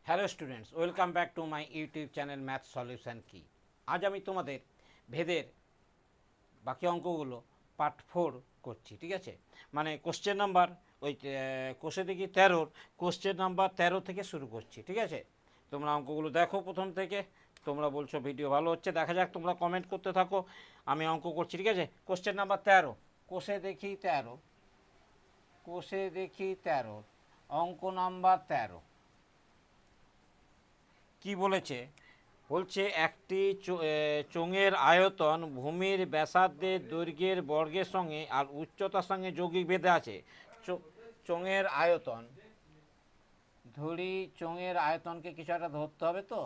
Hello students, welcome back to my YouTube channel math solution কি। আজ আমি তোমাদের ভেদের বাকি অঙ্কগুলো পার্ট 4 করছি, ঠিক আছে। মানে কোশ্চেন নাম্বার ওই কোষে দেখি 13, কোশ্চেন নাম্বার 13 থেকে শুরু করছি, ঠিক আছে। তোমরা অঙ্কগুলো দেখো প্রথম থেকে। তোমরা বলছো ভিডিও ভালো হচ্ছে, দেখা যাক, তোমরা কমেন্ট করতে থাকো, আমি অঙ্ক করছি, ঠিক আছে। কোশ্চেন নাম্বার 13, কোষে দেখি 13, কোষে দেখি 13, অঙ্ক নাম্বার 13 কি বলেছে? বলছে একটি চোঙের আয়তন ভূমির ব্যাসার্ধের দৈর্ঘ্যের বর্গের সঙ্গে আর উচ্চতার সঙ্গে যৌগিক ভেদে আছে। চোঙের আয়তন, ধরি চোঙের আয়তনকে কিছু একটা ধরতে হবে, তো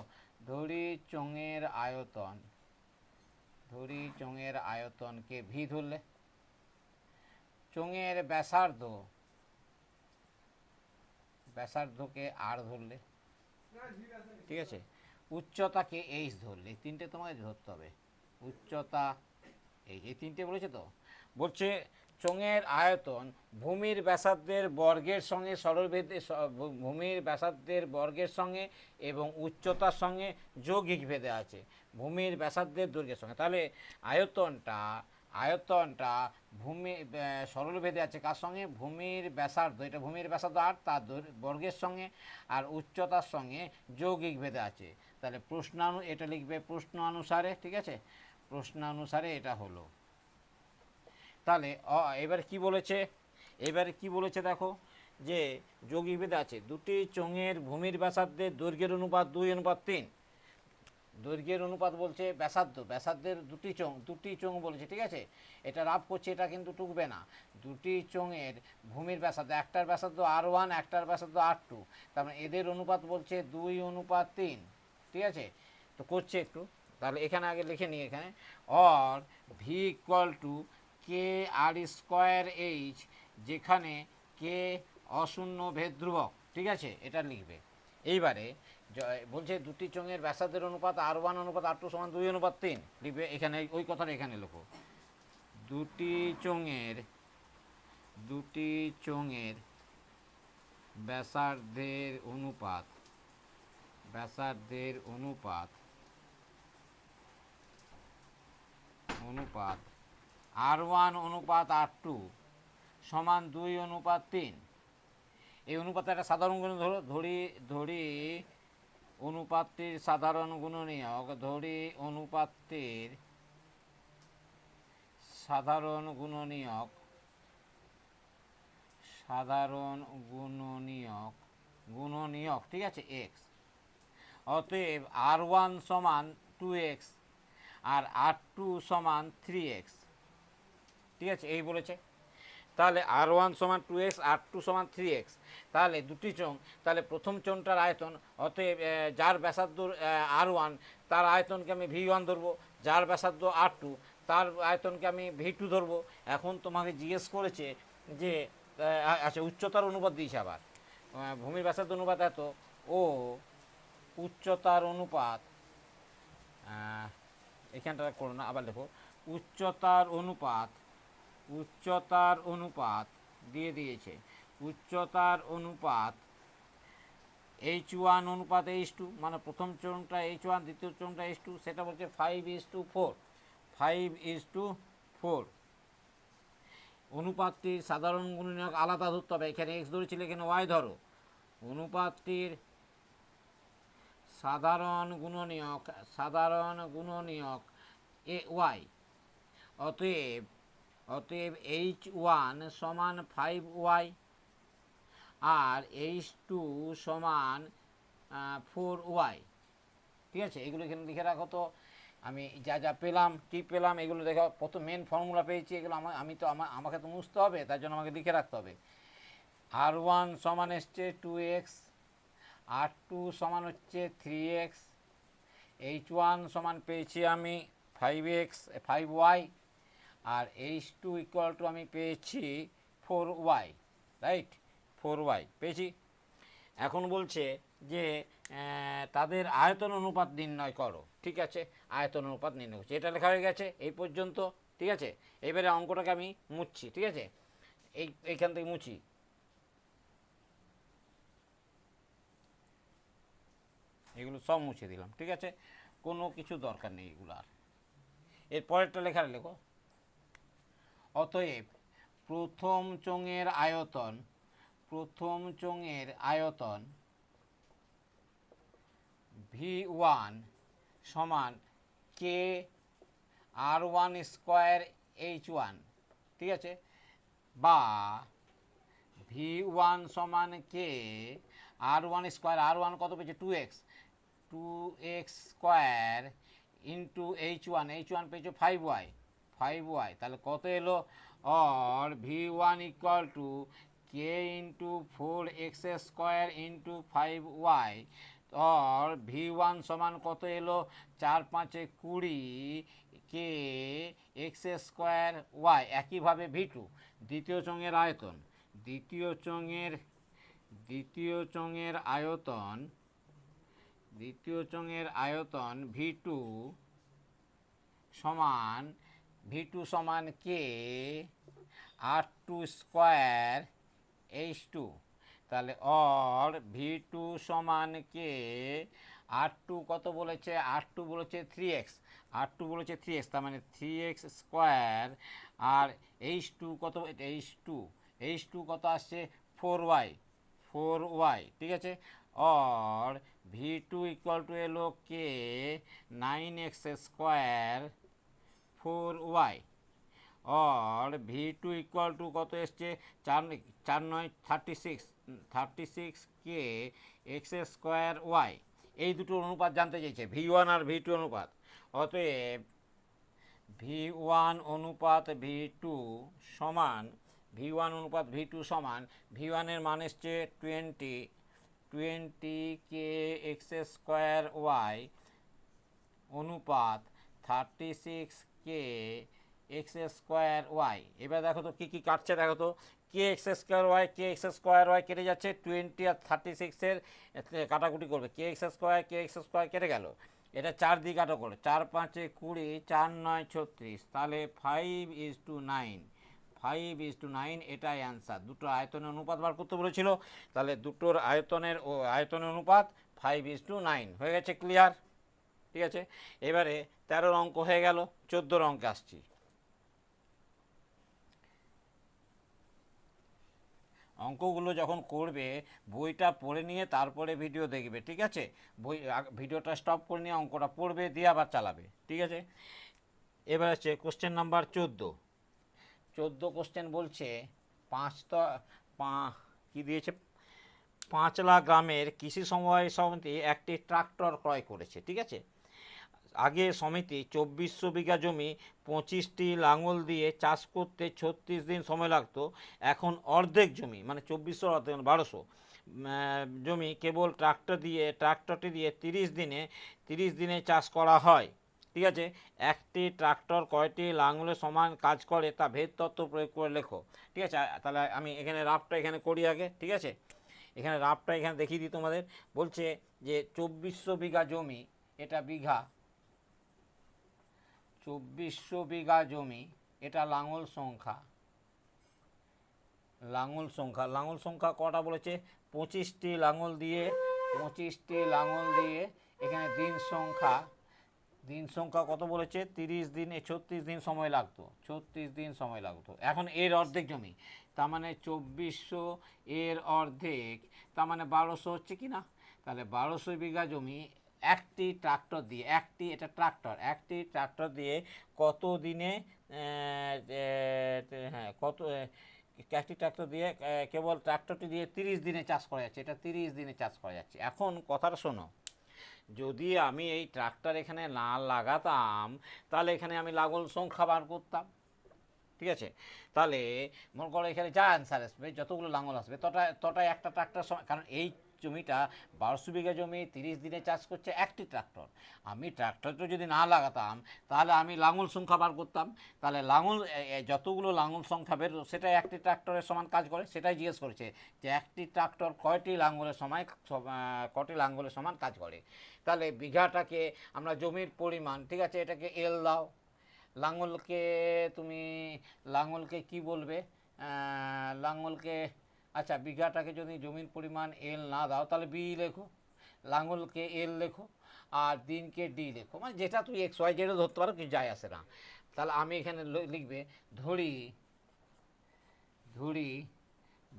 ধরি চোঙের আয়তন, ধরি চোঙের আয়তনকে ভি ধরলে, চোঙের ব্যাসার্ধ, ব্যাসার্ধকে আর ধরলে, ঠিক আছে, উচ্চতাকে এইচ ধরলে, তিনটে তোমাকে ধরতে হবে। উচ্চতা এই তিনটে বলেছে, তো বলছে চোঙের আয়তন ভূমির ব্যাসার্ধের বর্গের সঙ্গে সরলভেদে, ভূমির ব্যাসার্ধের বর্গের সঙ্গে এবং উচ্চতার সঙ্গে যৌগিক ভেদে আছে ভূমির ব্যাসার্ধের দৈর্ঘ্যের সঙ্গে। তাহলে আয়তনটা আয়তনটা ভূমি সরলভেদে আছে কার সঙ্গে? ভূমির ব্যাসার্ধ, এটা ভূমির ব্যাসার্ধ আর তার বর্গের সঙ্গে আর উচ্চতার সঙ্গে যৌগিক ভেদে আছে। তাহলে এটা লিখবে প্রশ্ন অনুসারে, ঠিক আছে, প্রশ্নানুসারে এটা হলো। তাহলে এবার কি বলেছে? এবারে কি বলেছে দেখো, যে যৌগিক ভেদে আছে দুটি চোঙের ভূমির ব্যাসার্ধের দৈর্ঘ্যের অনুপাত 2:3। দৈর্ঘ্যের অনুপাত বলছে ব্যাসার্ধের দুটি চোঙ বলেছে, ঠিক আছে। এটা রাফ করছে, এটা কিন্তু টুকবে না। দুটি চোঙের ভূমির ব্যাসার্ধ, একটার ব্যাসার্ধ R1, একটার ব্যাসার্ধ R2, তার মানে এদের অনুপাত বলছে 2:3, ঠিক আছে। তো করছে একটু, তাহলে এখানে আগে লিখে নিই, এখানে or V equal to K R square H, যেখানে কে অশূন্য ভেদ ধ্রুবক, ঠিক আছে, এটা লিখবে। এইবারে বলছে দুটি চোঙের ব্যাসার্ধের অনুপাত R1 অনুপাত R2 সমান 2:3 লিখবে। এখানে ওই কথাটা এখানে লেখো, দুটি চোঙের ব্যাসার্ধের অনুপাত, ব্যাসার্ধের অনুপাত R1 অনুপাত R2 সমান 2:3। এই অনুপাতে একটা সাধারণ গুণ ধরি অনুপাতটির সাধারণ গুণনীয়ক, ধরি অনুপাতটির সাধারণ গুণনীয়ক, ঠিক আছে, এক্স। অতএব R1 সমান 2x আর R2 সমান 3x, ঠিক আছে, এই বলেছে। তাহলে R1 সমান 2x, R2 সমান 3x। তাহলে দুটি চোঙ, তাহলে প্রথম চোঙটার আয়তন, অতএব যার ব্যাসার্ধ R1 তার আয়তনকে আমি V1 ধরবো, যার ব্যাসার্ধ R2 তার আয়তনকে আমি V2 ধরবো। এখন তোমাকে জিজ্ঞেস করেছে যে আচ্ছা, উচ্চতার অনুপাত দিয়েছে আবার, ভূমির ব্যাসার্ধ অনুপাত এত ও উচ্চতার অনুপাত, এখানটা করো না, আবার দেখো, উচ্চতার অনুপাত দিয়ে দিয়েছে, উচ্চতার অনুপাত H1 অনুপাত H2, মানে প্রথম চোঙটা H1, দ্বিতীয় চোঙটা H2, সেটা বলছে 5:4, 5:4। অনুপাতটির সাধারণ গুণনীয়ক আলাদা ধরতে হবে, এখানে এক্স ধরেছিল, এখানে ওয়াই ধরো। অনুপাতটির সাধারণ গুণনীয়ক এ ওয়াই, অতএব H1 সমান 5y আর H2 সমান 4y, ঠিক আছে। এগুলো এখানে লিখে রাখো। তো আমি যা যা পেলাম, কী পেলাম, এগুলো দেখো, প্রথম মেন ফর্মুলা পেয়েছি, এগুলো আমাকে তো মুছতে হবে, তার জন্য আমাকে লিখে রাখতে হবে। R1 সমান এসছে 2x, R2 সমান হচ্ছে 3x, H1 সমান পেয়েছি আমি 5y, R H2 equal to আমি পেয়েছি 4y, রাইট, 4y পেয়েছি। এখন বলছে যে তাদের আয়তন অনুপাত নির্ণয় করো, ঠিক আছে, আয়তন অনুপাত নির্ণয় করছি, এটা লেখা হয়ে গেছে এই পর্যন্ত, ঠিক আছে। এবারে অঙ্কটাকে আমি মুছছি, ঠিক আছে, এইখান থেকে মুছি। এগুলো সব মুছে দিলাম, ঠিক আছে, কোনো কিছু দরকার নেই এগুলো আর। এর পরেরটা লেখার লেখো, অতএব প্রথম চোঙের আয়তন V1 সমান কে R1 স্কোয়ার H1, ঠিক আছে, বা V1 সমান কে R1 স্কোয়ার, R1 কত পেয়েছে 2x স্কোয়ার ইন্টু H1 পেয়েছে 5y, তাহলে কত এলো, or V1 equal to K into 4x square into 5y, or V1 সমান কত এলো 4 5 20 কে এক্স স্কোয়ার ওয়াই। একইভাবে V2 দ্বিতীয় চোঙের আয়তন V2 সমান কে R2 স্কোয়ার H2, তাহলে অর V2 সমান কে R2 কত বলেছে, R2 বলেছে 3x, তার মানে 3x স্কোয়ার, আর H2 কত, H2 কত আসছে 4y, ঠিক আছে, অর V2 ইকুয়াল টু এলো কে 9x স্কোয়ার 4y, और V2 ইকুয়াল টু কত এসছে 4 9 36 কে এক্স স্কোয়ার ওয়াই। এই দুটো অনুপাত জানতে চাইছে, V1 আর V2 অনুপাত। অতএব V1 অনুপাত V2 সমান, V1 এর মান এসছে 20 কে এক্স স্কোয়ার ওয়াই অনুপাত 36 কে এক্স স্কোয়ার ওয়াই। এবার দেখো তো কী কী কাটছে, দেখো তো কে এক্স স্কোয়ার ওয়াই কেটে যাচ্ছে, 20 আর 36-এর কাটাকুটি করবে, কে এক্স স্কোয়ার কেটে গেল, এটা 4 দিয়ে কাটা করো, 4 5 20, 4 9 36, তাহলে 5:9, এটাই অ্যান্সার। দুটো আয়তনের অনুপাত বার করতে বলেছিল, তাহলে দুটোর আয়তনের অনুপাত 5:9 হয়ে গেছে, ক্লিয়ার, ঠিক আছে। এবারে 13 অঙ্ক হয়ে গেল, 14 অঙ্কে আসছি। অঙ্কগুলো যখন করবে বইটা পড়ে নিয়ে তারপরে ভিডিও দেখবে, ঠিক আছে, ভিডিওটা স্টপ করে নিয়ে অঙ্কটা পড়বে, দিয়ে আবার চালাবে, ঠিক আছে। এবার হচ্ছে কোশ্চেন নাম্বার 14 কোশ্চেন বলছে কি দিয়েছে, পাঁচলা গ্রামের কৃষি সমবায় সমিতি একটি ট্রাক্টর ক্রয় করেছে, ঠিক আছে। আগে সমিতি 2400 বিঘা জমি 25টি লাঙল দিয়ে চাষ করতে 36 দিন সময় লাগতো, এখন অর্ধেক জমি মানে 2400 অর্ধেক 1200 জমি কেবল ট্রাক্টরটি দিয়ে 30 দিনে চাষ করা হয়, ঠিক আছে। একটি ট্রাক্টর কয়টি লাঙলের সমান কাজ করে তা ভেদ তত্ত্ব প্রয়োগ করে লেখো, ঠিক আছে। তাহলে আমি এখানে রাফটা এখানে করি আগে, ঠিক আছে, এখানে রাফটা এখানে দেখিয়ে দিই তোমাদের। বলছে যে 2400 বিঘা জমি, এটা বিঘা, 2400 বিঘা জমি, এটা লাঙল সংখ্যা কটা বলেছে, 25টি লাঙল দিয়ে এখানে দিন সংখ্যা কত বলেছে, 30 দিন, 36 দিন সময় লাগতো, এখন এর অর্ধেক জমি, তার মানে 2400 এর অর্ধেক, তার মানে 1200 হচ্ছে কি না, তাহলে 1200 বিঘা জমি একটি ট্রাক্টর দিয়ে কত দিনে, একটি ট্রাক্টর দিয়ে কেবল ট্রাক্টরটি দিয়ে 30 দিনে চাষ করা যাচ্ছে, এটা 30 দিনে চাষ করা যাচ্ছে। এখন কথাটা শোনো, যদি আমি এই ট্রাক্টর এখানে না লাগাতাম তাহলে এখানে আমি লাঙল সংখ্যা বার করতাম, ঠিক আছে। তাহলে মনে করো এখানে যা অ্যান্সার আসবে, যতগুলো লাঙল আসবে তটাই একটা ট্রাক্টর, কারণ এই জমিটা 1200 বিঘা জমি 30 দিনে চাষ করছে একটি ট্রাক্টর। আমি ট্রাক্টরটা যদি না লাগাতাম তাহলে আমি লাঙল সংখ্যা বার করতাম, তাহলে যতগুলো লাঙল সংখ্যা বের সেটাই একটি ট্রাক্টরের সমান কাজ করে, সেটাই জিজ্ঞেস করেছে যে একটি ট্রাক্টর কয়টি লাঙলের সমান কাজ করে। তাহলে বিঘাটাকে আমরা জমির পরিমাণ, ঠিক আছে, এটাকে এল দাও, লাঙলকে কি বলবে, আচ্ছা বিঘাটাকে যদি জমির পরিমাণ এল না দাও তাহলে বি লেখো, লাঙলকে এল লেখো আর দিনকে ডি লেখো, মানে যেটা তুই এক্স ওয়াই জেডও ধরতে পারো, কিছু যায় আসে না। তাহলে আমি এখানে লিখবে ধরি ধরি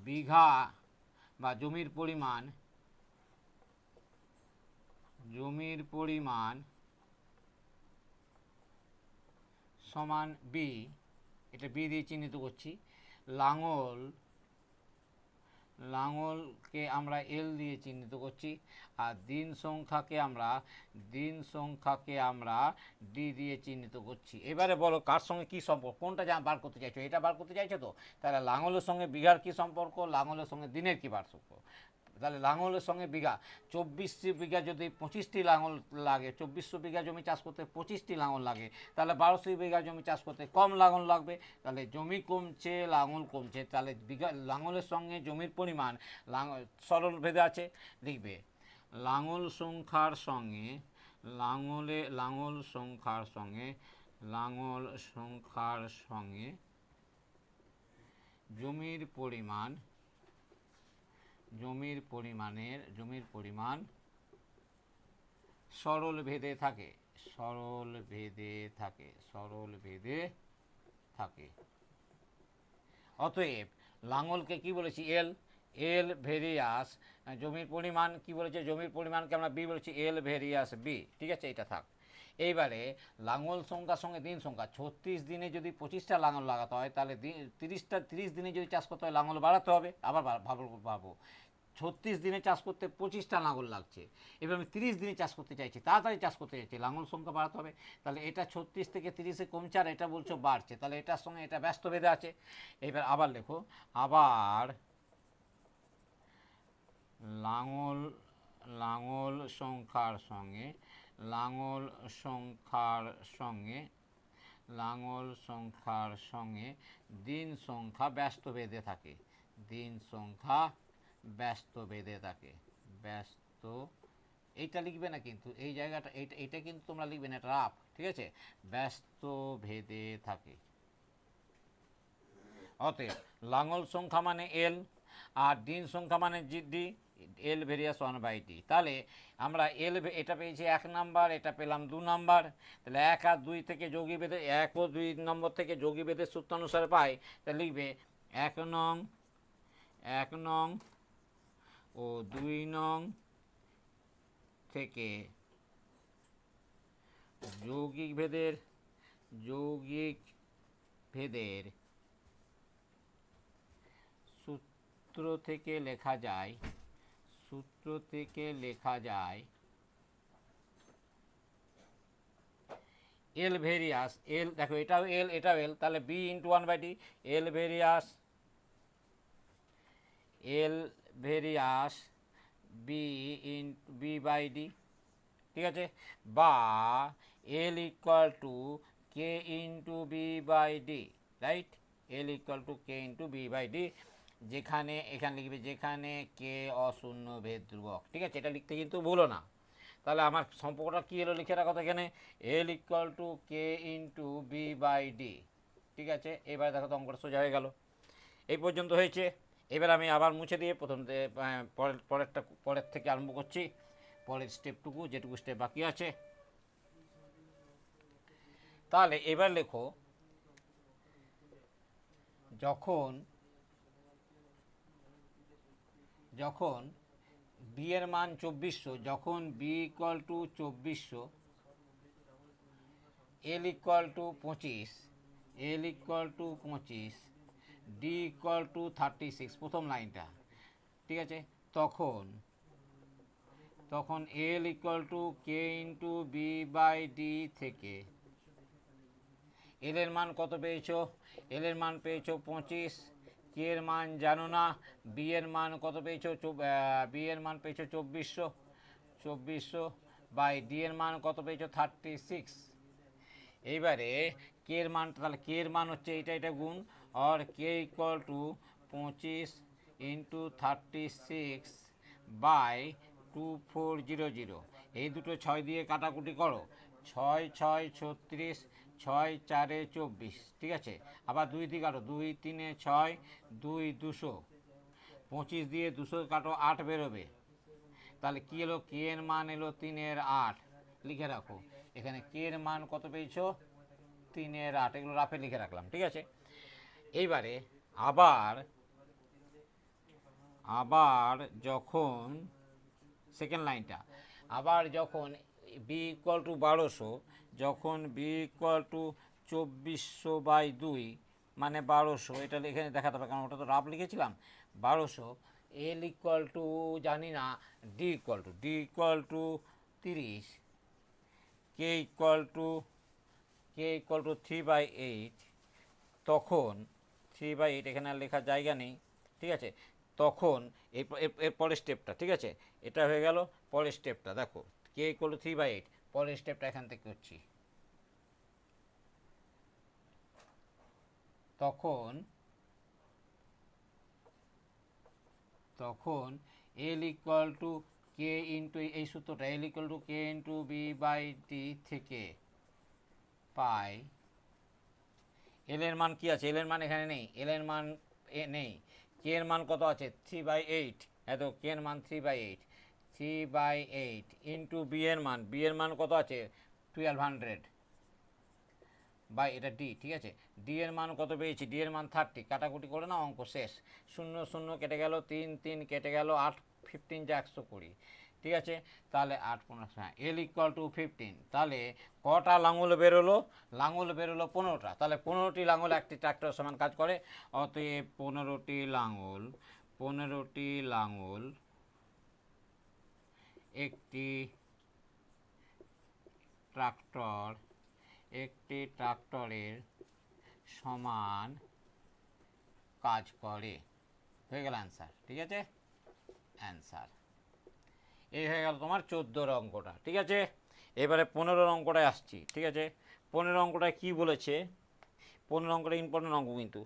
বিঘা বা জমির পরিমাণ সমান বি, এটা বি দিয়ে চিহ্নিত করছি। লাঙলকে আমরা এল দিয়ে চিহ্নিত করছি, আর দিন সংখ্যাকে আমরা ডি দিয়ে চিহ্নিত করছি। এবারে বলো কার সঙ্গে কি সম্পর্ক, কোনটা যা বার করতে চাইছো, এটা বার করতে চাইছো তো? তাহলে লাঙলের সঙ্গে বিঘার কি সম্পর্ক, লাঙলের সঙ্গে দিনের কি পার্থক্য। তাহলে লাঙলের সঙ্গে বিঘা, 24 বিঘা যদি 25টি লাঙল লাগে, 2400 বিঘা জমি চাষ করতে 25টি লাঙল লাগে, তাহলে 1200 বিঘা জমি চাষ করতে কম লাঙল লাগবে। তাহলে জমি কমছে, লাঙল কমছে, তাহলে বিঘা লাঙলের সঙ্গে জমির পরিমাণ সরল ভেদে আছে। লিখবে লাঙল সংখ্যার সঙ্গে জমির পরিমাণ সরল ভেদে থাকে। অতএব লাঙলকে কি বলেছি, এল ভেরিয়াস, জমির পরিমাণ কি বলেছে, জমির পরিমাণকে আমরা বি বলেছি, এল ভেরিয়াস বি। ঠিক আছে, এটা থাক। এইবারে লাঙল সংখ্যার সঙ্গে দিন সংখ্যা, 36 দিনে যদি 25টা লাঙল লাগাতে হয়, তাহলে 30 দিনে যদি চাষ করতে হয় লাঙল বাড়াতে হবে। আবার ভাবো 36 দিনে চাষ করতে 25টা লাঙল লাগছে, এবার আমি 30 দিনে চাষ করতে চাইছি, তাড়াতাড়ি চাষ করতে চাইছি, লাঙল সংখ্যা বাড়াতে হবে। তাহলে এটা 36 থেকে 30-এ কমছে, আর এটা বলছো বাড়ছে, তাহলে এটার সঙ্গে এটা ব্যস্ত বেঁধে আছে। এবার আবার লেখো, আবার লাঙল সংখ্যার সঙ্গে দিন সংখ্যা ব্যস্ত বেঁধে থাকে। এইটা লিখবে না কিন্তু, এই জায়গাটা এটা কিন্তু তোমরা লিখবে না, এটা রাফ। ঠিক আছে, ব্যস্ত ভেদে থাকে। অতএব লাঙল সংখ্যা মানে এল, আর দিন সংখ্যা মানে ডি, এল ভেরিয়াস 1/d। তাহলে আমরা এটা পেয়েছি 1 নাম্বার, এটা পেলাম 2 নাম্বার। তাহলে 1 আর 2 থেকে যোগী বেঁধে 1 ও 2 নম্বর থেকে যোগী বেঁধের সূত্র অনুসারে পাই। তাহলে লিখবে 1 নং ও 2 নং থেকে যৌগিক ভেদের সূত্র থেকে লেখা যায় এল ভেরিয়াস, এল দেখো এটাও এল, তাহলে B into 1/d, L varies বি/d। ঠিক আছে, বা L equal to K into বি/d, right, L equal to K into বি/d, এখানে লিখবে যেখানে কে অশূন্য ভেদ ধ্রুবক। ঠিক আছে, এটা লিখতে কিন্তু ভুলো না। তাহলে আমার সম্পর্কটা কী এলো লিখে রাখো তো এখানে, এল ইকুয়াল টু কে ইন্টু বি/d। ঠিক আছে, এবার দেখো তো অঙ্কটা সোজা হয়ে গেল। এই পর্যন্ত হয়েছে। এবার আমি আবার মুছে দিয়ে পরের থেকে আরম্ভ করছি, পরের স্টেপটুকু, যেটুকু স্টেপ বাকি আছে। তাহলে এবার লেখো, যখন বি এর মান 2400, যখন B equal to 2400, L equal to 25, D equal to 36, প্রথম লাইনটা। ঠিক আছে, তখন L equal to K into বি/ডি থেকে এল এর মান কত পেয়েছো, এল এর মান পেয়েছো 25, কে এর মান জানো না, বি এর মান কত পেয়েছো, বি এর মান পেয়েছো 2400 বাই ডি এর মান কত পেয়েছো 36। এইবারে কে এর মান, তাহলে কে এর মান হচ্ছে এটা গুণ, আর কে ইকুয়াল টু 25 ইন্টু 36 বাই 2400। এই দুটো 6 দিয়ে কাটাকুটি করো, 6 6 36, 6 4 24। ঠিক আছে, আবার 2 দিয়ে কাটো, 2 3 6, 2 200, 25 দিয়ে 200 কাটো 8 বেরোবে, তাহলে কি এলো, কে এর মান এলো 3/8, লিখে রাখো এখানে কে এর মান কত পেয়েছো 3/8, এগুলো রাফে লিখে রাখলাম, ঠিক আছে। এইবারে আবার যখন সেকেন্ড লাইনটা, আবার যখন বি ইকুয়াল টু 1200, যখন বি ইকুয়াল টু 2400/2 মানে 1200, এটা এখানে দেখাতে হবে কারণ ওটা তো রাফ লিখেছিলাম 1200, এল ইকুয়াল টু জানি না, ডি ইকুয়াল টু 30, কে ইকুয়াল টু 3/8, তখন 3/8 এখানে আর লেখার জায়গা নেই, ঠিক আছে। তখন এর পরের স্টেপটা, ঠিক আছে, এটা হয়ে গেল পরের স্টেপটা। দেখো কে ইকুয়াল টু 3/8, পরের স্টেপটা এখান থেকে করছি। তখন L equal to K into, এই সূত্রটা এল ইকুয়াল টু কে ইন্টু বি/টি থেকে পাই, এল এর মান কি আছে, এল এর মান এখানে নেই, এল এর মান নেই, কে এর মান কত আছে 3/8, এত কে এর মান 3/8 ইন্টু বি এর মান কত আছে 1200 বাই এটা ডি, ঠিক আছে। ডি এর মান কত পেয়েছি, ডি এর মান 30, কাটাকুটি করে না অঙ্ক শেষ, 0 0 কেটে গেল, 3 3 কেটে গেল, 8 15 যা 120, ঠিক আছে। তাহলে 8 15, হ্যাঁ, এল ইকুয়াল টু 15, তাহলে কটা লাঙল বেরোলো, লাঙল বেরোলো 15টা, তাহলে 15টি লাঙল একটি ট্রাক্টর সমান কাজ করে, অতএব 15টি লাঙল একটি ট্রাক্টরের সমান কাজ করে, হয়ে গেল অ্যান্সার, ঠিক আছে, অ্যান্সার। এই হয়ে গেল তোমার 14 অঙ্কটা, ঠিক আছে। এবারে 15 অঙ্কটায় আসছি, ঠিক আছে। 15 অঙ্কটায় কি বলেছে, 15 অঙ্কটা ইম্পর্টেন্ট অঙ্ক কিন্তু,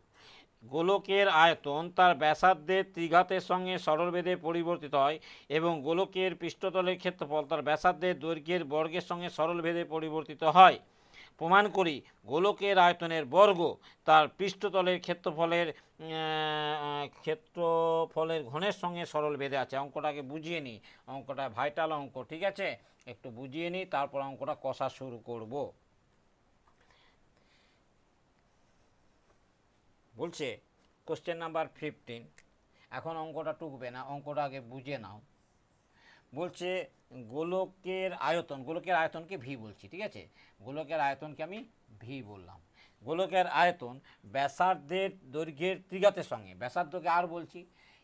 গোলকের আয়তন তার ব্যাসার্ধের ত্রিঘাতের সঙ্গে সরলভেদে পরিবর্তিত হয় এবং গোলকের পৃষ্ঠতলের ক্ষেত্রফল তার ব্যাসার্ধের দৈর্ঘ্যের বর্গের সঙ্গে সরলভেদে পরিবর্তিত হয়। প্রমাণ করি গোলকের আয়তনের বর্গ তার পৃষ্ঠতলের ক্ষেত্রফলের ঘনের সঙ্গে সরল ভেদে আছে। অঙ্কটাকে বুঝিয়ে নিই, অঙ্কটা ভাইটাল অঙ্ক, ঠিক আছে, একটু বুঝিয়ে নিই তারপর অঙ্কটা কষা শুরু করব। বলছে কোশ্চেন নাম্বার 15, এখন অঙ্কটা টুকবে না, অঙ্কটা আগে বুঝে নাও। বলছে গোলকের আয়তনকে ভি বলছি, ঠিক আছে, গোলকের আয়তনকে আমি ভি বললাম। গোলকের আয়তন ব্যাসার্ধের দৈর্ঘ্যের ত্রিঘাতের সঙ্গে, ব্যাসার্ধকে আর বলছি,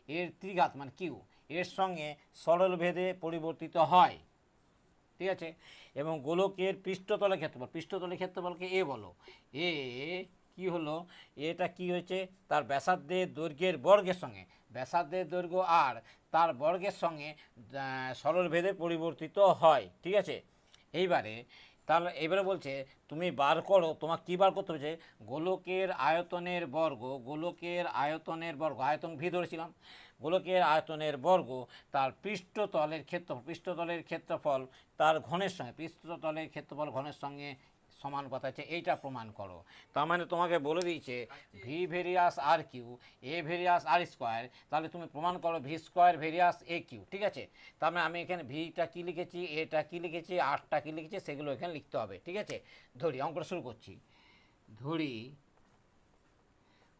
এর ত্রিঘাত মানে কিউ, এর সঙ্গে সরল ভেদে পরিবর্তিত হয়, ঠিক আছে। এবং গোলকের পৃষ্ঠতলের ক্ষেত্রফলকে এ বলো, এ কি হলো, এটা কি হয়েছে, তার ব্যাসার্ধের দৈর্ঘ্যের বর্গের সঙ্গে, ব্যাসার্ধের দৈর্ঘ্য আর তার বর্গের সঙ্গে সরল ভেদে পরিবর্তিত হয়, ঠিক আছে। তাহলে এবারে বলছে তুমি বার করো, তোমার কী বার করতে হচ্ছে, গোলকের আয়তনের বর্গ, আয়তন ভি ধরেছিলাম, গোলকের আয়তনের বর্গ তার পৃষ্ঠতলের ক্ষেত্রফল তার ঘনের সঙ্গে সমানুপাত আছে, এইটা প্রমাণ করো। তার মানে তোমাকে বলে দিয়েছে ভি ভেরিয়াস আর কিউ, এ ভেরিয়াস আর স্কোয়ার, তাহলে তুমি প্রমাণ করো ভি স্কোয়ার ভেরিয়াস এ কিউ, ঠিক আছে। তার মানে আমি এখানে ভিটা কী লিখেছি, এটা কী লিখেছি, আরটা কী লিখেছি, সেগুলো এখানে লিখতে হবে, ঠিক আছে। ধরি অঙ্কটা শুরু করছি, ধরি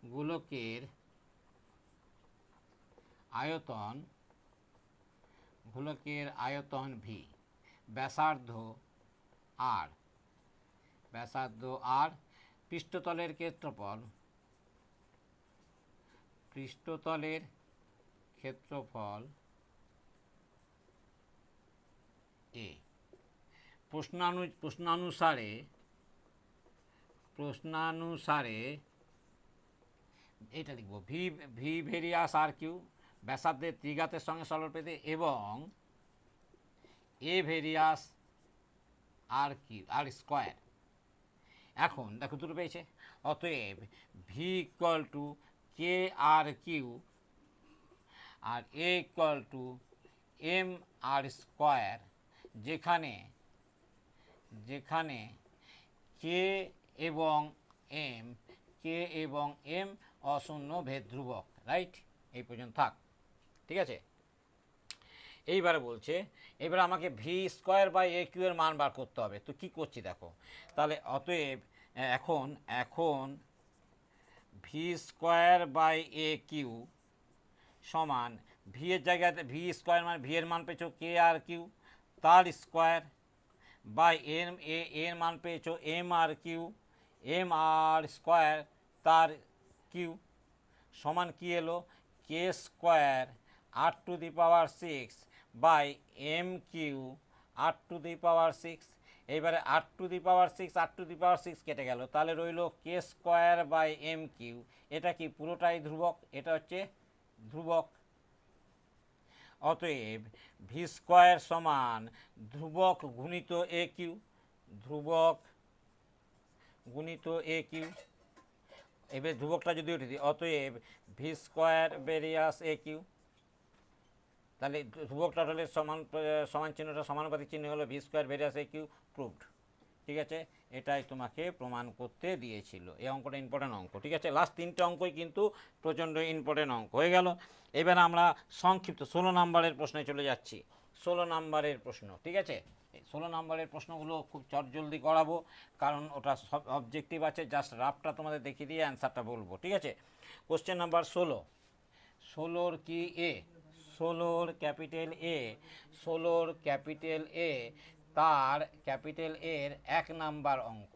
গোলকের আয়তন ভি, ব্যাসার্ধ আর, পৃষ্ঠতলের ক্ষেত্রফল এ। প্রশ্নানুসারে এটা লিখব, ভি ভেরিয়াস আর কিউ, ব্যাসার্ধের ত্রিঘাতের সঙ্গে সরল পেতে, এবং এ ভেরিয়াস আর স্কোয়ার। এখন দেখো দুটো পেয়েছে, অতএব V equal to K R Q আর A equal to M R square, যেখানে কে এবং এম অশূন্য ভেদ ধ্রুবক, রাইট, এই পর্যন্ত থাক, ঠিক আছে। এইবারে বলছে এবারে আমাকে V square by A Q এর মান বার করতে হবে। তো কী করছি দেখো, তাহলে অতএব এখন এখন V square by A Q সমান ভি এর জায়গাতে ভি স্কোয়ার মানে ভি এর মান পেয়েছো কে আর কিউ তার স্কোয়ার বাই এর মান পেয়েছো M R Q M R square তার কিউ সমান কি এলো K square R to the power 6 by M Q R to the power 6। এইবারে আর to the power 6 R to the power 6 কেটে গেল, তাহলে রইল কে স্কোয়ার বাই এম কিউ। এটা কি পুরোটাই ধ্রুবক, এটা হচ্ছে ধ্রুবক। অতএব ভি স্কোয়ার সমান ধ্রুবক গুণিত এ কিউ, ধ্রুবক গুণিত এ কিউ। এবার ধ্রুবকটা যদি উঠে দিই, অতএব ভি স্কোয়ার ভেরিয়াস এ কিউ, তাহলে ধ্রুবকটা হলে সমান চিহ্নটা সমানুপাতিক চিহ্ন হলো ভি স্কোয়ার ভেরিয়াস এ কিউ, প্রুভড। ঠিক আছে, এটাই তোমাকে প্রমাণ করতে দিয়েছিল। এই অঙ্কটা ইম্পর্টেন্ট অঙ্ক। ঠিক আছে, লাস্ট 3টে অঙ্কই কিন্তু প্রচণ্ড ইম্পর্টেন্ট অঙ্ক হয়ে গেল। এবার আমরা সংক্ষিপ্ত 16 নম্বরের প্রশ্নে চলে যাচ্ছি। 16 নম্বরের প্রশ্ন, ঠিক আছে, 16 নম্বরের প্রশ্নগুলো খুব চটজলদি করাবো, কারণ ওটা সব অবজেক্টিভ আছে। জাস্ট রাফটা তোমাদের দেখিয়ে দিয়ে অ্যান্সারটা বলবো। ঠিক আছে, কোশ্চেন নাম্বার 16। 16 কি এ, 16 ক্যাপিটাল এ, 16 ক্যাপিটাল এ তার ক্যাপিটাল এর 1 নাম্বার অঙ্ক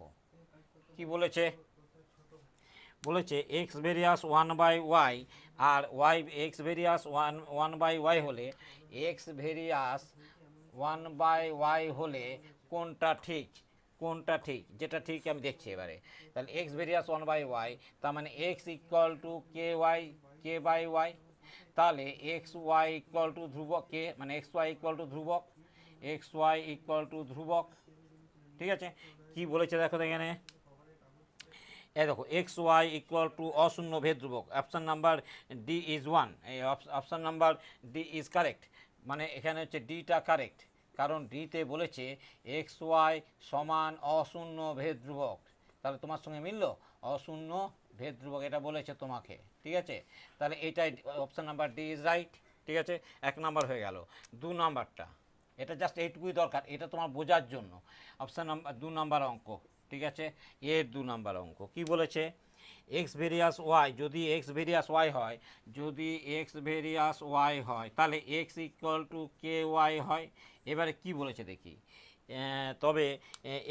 কি বলেছে, বলেছে এক্স ভেরিয়াস 1/y আর ওয়াই এক্স ভেরিয়াস 1/y হলে এক্স ভেরিয়াস 1/y হলে কোনটা ঠিক, কোনটা ঠিক, যেটা ঠিক আমি দেখছি এবারে। তাহলে এক্স ভেরিয়াস 1/y, তার মানে X equal to K by Y. তাহলে এক্স ওয়াই ইকুয়াল টু ধ্রুবক কে, মানে এক্স ওয়াই ইকুয়াল টু ধ্রুবক, এক্স ওয়াই ইকুয়াল টু ধ্রুবক। ঠিক আছে, কি বলেছে দেখো এখানে, এই দেখো এক্স ওয়াই ইকুয়াল টু অশূন্য ভেদ ধ্রুবক। অপশান নাম্বার ডি ইজ 1, এই option number D is correct. মানে এখানে হচ্ছে ডিটা কারেক্ট, কারণ ডিতে বলেছে এক্স ওয়াই সমান অশূন্য ভেদ ধ্রুবক। তাহলে তোমার সঙ্গে মিললো, অশূন্য ভেদ ধ্রুবক এটা বলেছে তোমাকে। ঠিক আছে, তাহলে এইটাই option number D is right. ঠিক আছে, 1 নাম্বার হয়ে গেল। 2 নাম্বারটা, এটা জাস্ট এইটুকুই দরকার, এটা তোমার বোঝার জন্য। অপশান নাম্বার 2 নাম্বার অঙ্ক, ঠিক আছে, এর 2 নাম্বার অঙ্ক কি বলেছে, এক্স ভেরিয়াস ওয়াই, যদি এক্স ভেরিয়াস ওয়াই হয়, যদি এক্স ভেরিয়াস ওয়াই হয় তাহলে x equal to K Y হয়। এবারে কি বলেছে দেখি, তবে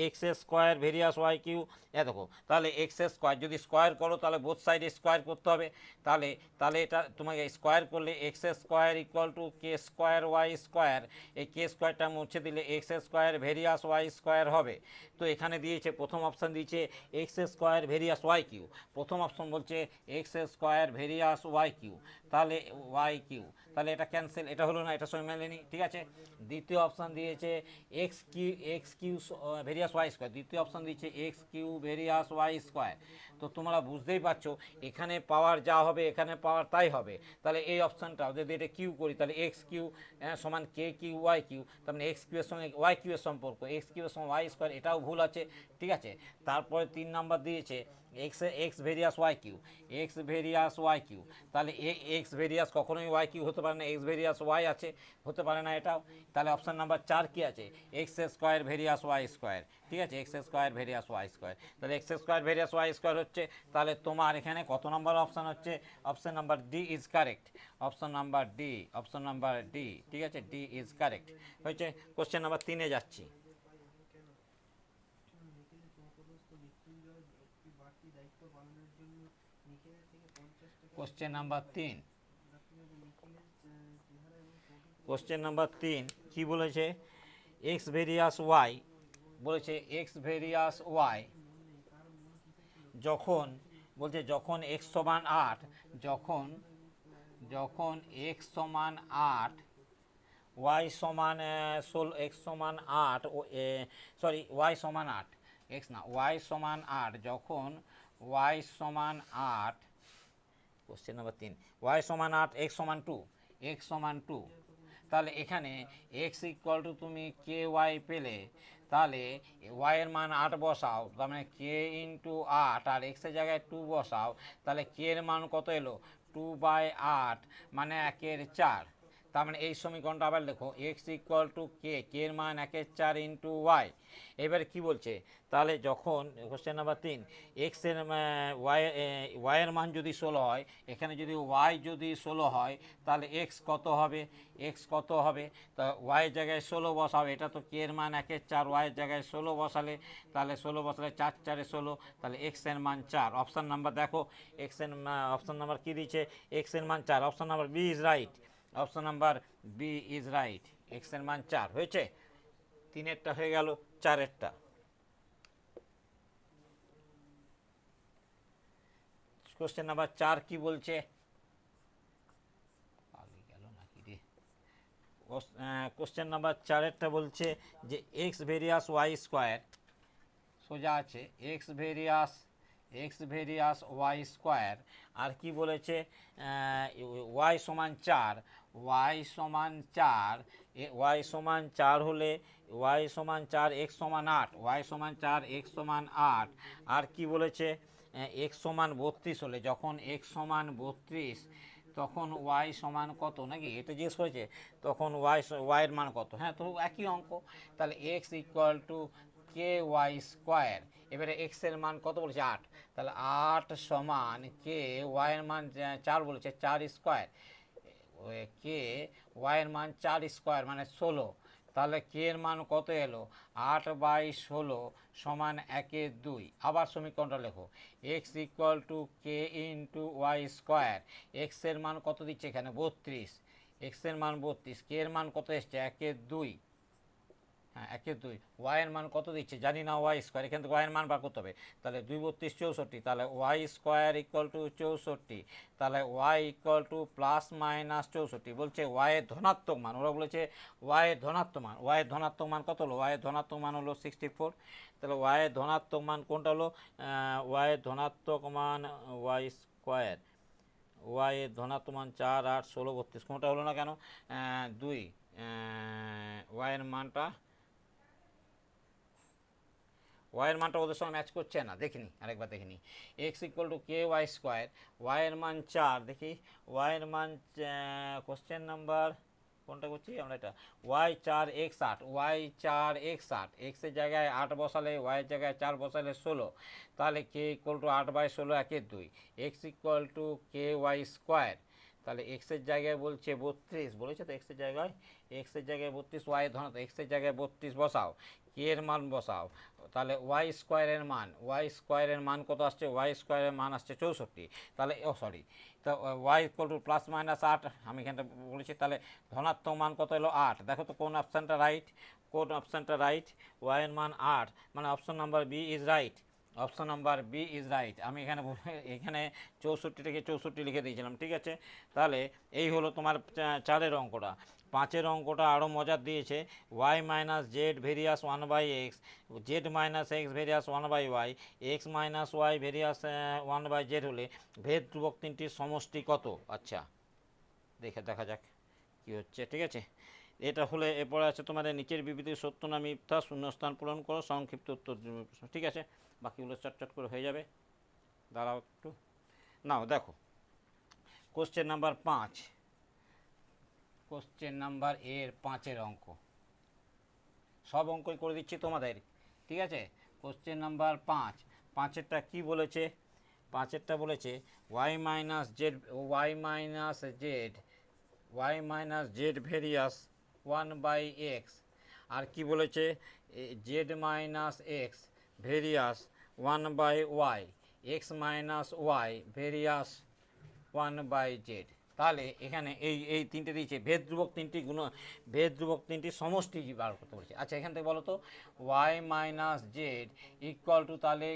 X square varies Y Q, দেখো তাহলে এক্স স্কোয়ার যদি স্কোয়ার করো তাহলে বোথ সাইডে স্কোয়ার করতে হবে। তাহলে তাহলে এটা তোমাকে স্কোয়ার করলে X square equal to K square Y square, এই কে স্কোয়ারটা মুছে দিলে X square varies Y square হবে। তো এখানে দিয়েছে, প্রথম অপশান দিয়েছে X square varies Y Q, প্রথম অপশন বলছে X square varies Y Q, তাহলে ওয়াই কিউ, তাহলে এটা ক্যান্সেল, এটা হলো না, এটা সঙ্গে মেলেনি। ঠিক আছে, দ্বিতীয় অপশান দিয়েছে X Q varies Y square, দ্বিতীয় অপশান দিয়েছে X Q varies Y square. তো তোমরা বুঝতেই পারছো এখানে পাওয়ার যা হবে এখানে পাওয়ার তাই হবে। তাহলে এই অপশানটা যদি এটা কিউ করি তাহলে এক্স কিউ সমান কে কিউ ওয়াই কিউ, তার মানে এক্স কিউ এর সঙ্গে ওয়াই কিউ এর সম্পর্ক, এক্স কিউ এর সঙ্গে ওয়াই স্কোয়ার, এটাও ভুল আছে। ঠিক আছে, তারপরে 3 নাম্বার দিয়েছে X varies Y Q, X varies Y Q, তাহলে এক্স ভেরিয়াস কখনোই ওয়াই কিউ হতে পারে না, এক্স ভেরিয়াস ওয়াই আছে, হতে পারে না এটাও। তাহলে অপশান নাম্বার 4 কি আছে, X square varies Y square. ঠিক আছে, X square varies Y square, তাহলে X square varies Y square হচ্ছে। তাহলে তোমার এখানে কত নম্বর অপশান হচ্ছে, option number D is correct, option number D, option number D. ঠিক আছে, ডি ইজ কারেক্ট হয়েছে। কোশ্চেন নাম্বার 3-এ যাচ্ছি। কোশ্চেন নাম্বার 3, কোশ্চেন নাম্বার 3 কি বলেছে, এক্স ভেরিয়াস ওয়াই, বলেছে এক্স ভেরিয়াস ওয়াই যখন, বলছে যখন এক্স সমান 8, যখন যখন এক্স সমান 8, ওয়াই সমান 16, এক্স সমান 8, সরি ওয়াই সমান 8, এক্স না ওয়াই সমান 8, যখন ওয়াই সমান 8, কোশ্চেন নাম্বার 3, ওয়াই সমান 8, এক্স সমান 2, এক্স সমান 2, তাহলে এখানে এক্স ইকুয়াল টু তুমি কে ওয়াই পেলে, তাহলে ওয়াইয়ের মান 8 বসাও, তার মানে কে ইন্টু 8, আর এক্সের জায়গায় 2 বসাও, তাহলে কে এর মান কত এলো 2/8, মানে 1/4। তার মানে এই সমীকরণটা আবার লেখো এক্স ইকুয়াল টু কে, কে এর মান 1/4 ইন্টু ওয়াই। এবারে কি বলছে, তাহলে যখন কোশ্চেন নাম্বার 3 এক্স এর ওয়াই এর মান যদি 16 হয়, এখানে যদি ওয়াই যদি 16 হয়, তাহলে এক্স কত হবে, এক্স কত হবে, তা ওয়াই জায়গায় 16 বসাবে, এটা তো কে এর মান 1/4, ওয়াইয়ের জায়গায় 16 বসালে, তাহলে 16 বসালে 4 4 16, তাহলে এক্স এর মান 4। অপশান নাম্বার দেখো, এক্স এর অপশান নাম্বার কী দিচ্ছে, এক্স এর মান 4, option number B is right, option number B is right, X এর মান 4 হয়েছে। 3-এরটা হয়ে গেল, 4-এরটা। কোশ্চেন নাম্বার 4 কি বলছে, কোশ্চেন নাম্বার 4-এরটা বলছে যে এক্স ভেরিয়াস ওয়াই স্কোয়ার, সোজা আছে এক্স ভেরিয়াস ওয়াই স্কোয়ার, আর কি বলেছে ওয়াই সমান 4, ওয়াই সমান 4, ওয়াই সমান 4 হলে ওয়াই সমান 4 এক্স সমান 8, ওয়াই সমান 4 এক্স সমান 8, আর কি বলেছে এক্স সমান 32 হলে, যখন এক্স সমান 32 তখন ওয়াই সমান কত, নাকি এটা জিজ্ঞেস করেছে, তখন ওয়াইয়ের মান কত, হ্যাঁ তো একই অঙ্ক, তাহলে x equal to K Y square. এবারে এক্স এর মান কত বলেছে 8, তাহলে 8 সমান কে ওয়াইয়ের মান 4 বলেছে, 4 স্কোয়ার, কে ওয়াইয়ের মান 4 স্কোয়ার মানে 16, তাহলে কে এর মান কত এলো 8/16 সমান 1/2। আবার সমীকরণটা লেখো X equal to K into Y square, X এর মান কত দিচ্ছে এখানে 32, এক্স এর মান 32, কে এর মান কত এসছে 1/2, হ্যাঁ 1/2, ওয়াইয়ের মান কত দিচ্ছে জানি না, ওয়াই স্কোয়ার, এখান থেকে ওয়াইয়ের মান বার করতে হবে, তাহলে 2 32 64, তাহলে ওয়াই স্কোয়ার ইকুয়াল টু 64, তাহলে Y equal to plus minus 64, বলছে ওয়াইয়ের ধনাত্মক মান, ওরা বলেছে ওয়াইয়ের ধনাত্মক মান, ওয়াইয়ের ধনাত্মক মান কত হলো, ওয়াইয়ের ধনাত্মক মান হলো 64, তাহলে ওয়াইয়ের ধনাত্মক মান কোনটা হলো, ওয়াইয়ের ধনাত্মক মান ওয়াই স্কোয়ার, ওয়াইয়ের ধনাত্মক মান 4 8 16 32, কোনটা হলো না কেন 2, ওয়াইয়ের মানটা ওয়াইয়ের মানটা ওদের সঙ্গে ম্যাচ করছে না, দেখিনি আরেকবার দেখিনি, X equal to K Y square, ওয়াইয়ের মান 4, দেখি ওয়াইয়ের মান কোশ্চেন নাম্বার কোনটা করছি আমরা, এটা ওয়াই 4 x 8, ওয়াই 4 x 8, এক্সের জায়গায় 8 বসালে ওয়াইয়ের জায়গায় 4 বসালে 16, তাহলে K equal to 8/16 1/2, X equal to K Y square, তাহলে এক্সের জায়গায় বলছে 32, বলেছে তো এক্সের জায়গায় 32, ওয়াই ধনাত্মক, এক্সের জায়গায় 32 বসাও, কে এর মান বসাও, তাহলে ওয়াই স্কোয়ারের মান কত আসছে, ওয়াই স্কোয়ারের মান আসছে 64, তাহলে সরি, তো Y equal to plus minus 8, আমি এখানটা বলেছি, তাহলে ধনাত্মক মান কত এলো 8, দেখো তো কোন অপশানটা রাইট, ওয়াইয়ের মান 8, মানে option number B is right, option number B is right. আমি এখানে 64 থেকে 64 লিখে দিয়েছিলাম, ঠিক আছে। তাহলে এই হলো তোমার 4-এর অঙ্কটা। 5-এর অঙ্কটা আরও মজার দিয়েছে, Y minus Z varies 1/x, Z minus X varies 1/y, X minus Y varies 1/z হলে ভেদ ধ্রুবক তিনটির সমষ্টি কত। আচ্ছা দেখা যাক কী হচ্ছে, ঠিক আছে। এটা হলে এরপরে আছে তোমাদের নিচের বিবৃতির সত্য না মিথ্যা, শূন্যস্থান পূরণ করো, সংক্ষিপ্ত উত্তর, ঠিক আছে। বাকিগুলো চটচট করে হয়ে যাবে, দাঁড়াও একটু। নাও দেখো কোশ্চেন নাম্বার 5, কোশ্চেন নাম্বার 5-এর অঙ্ক, সব অঙ্কই করে দিচ্ছি তোমাদের, ঠিক আছে। কোশ্চেন নাম্বার 5-এরটা কি বলেছে, 5-এরটা বলেছে Y minus Z varies 1/x, আর কি বলেছে Z minus X varies 1/y, X minus Y varies 1/z। তাহলে এখানে এই তিনটে দিয়েছে, ভেদ ধ্রুবক তিনটি সমষ্টি বার করতে বলছে। আচ্ছা এখান থেকে বলো তো Y minus Z equal to, তাহলে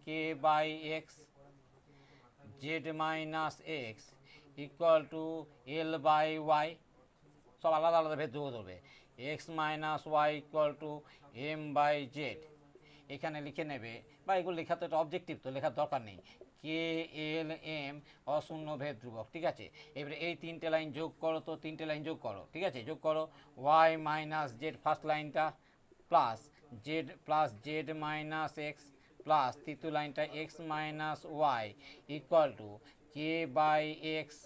K by X, Z minus X equal to L/y, সব আলাদা আলাদা ভেদ ধ্রুবক ধরবে, X minus Y equal to M/z, এখানে লিখে নেবে, বা এগুলো লেখা তো এটা অবজেক্টিভ, তো লেখার দরকার নেই, KLM অশূন্য ভেদ ধ্রুবক, ঠিক আছে। এবারে এই 3টে লাইন যোগ করো, তো 3টে লাইন যোগ করো, ঠিক আছে, যোগ করো ওয়াই মাইনাস জেড ফার্স্ট লাইনটা plus Z minus X plus তৃতীয় লাইনটা X minus Y equal to K by X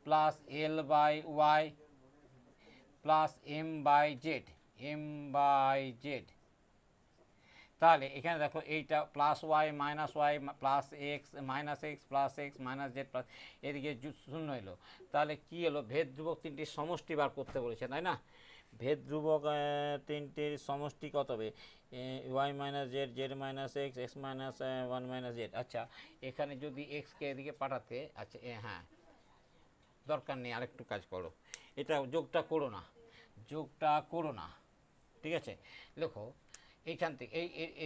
plus L by Y plus M by Z, M by Z. তাহলে এখানে দেখো এইটা plus Y plus X plus X minus Z plus, এদিকে শূন্য এলো। তাহলে কি এলো, ভেদ ধ্রুবক তিনটির সমষ্টি বার করতে বলেছে, তাই না? ভেদ ধ্রুবক তিনটির সমষ্টি কত হবে? Y minus Z, Z minus X, X minus one minus Z. আচ্ছা, এখানে যদি এক্সকে এদিকে পাঠাতে, আচ্ছা হ্যাঁ দরকার নেই, আরেকটু কাজ করো, এটা যোগটা করো না, যোগটা করো না, ঠিক আছে? লেখো এইখান থেকে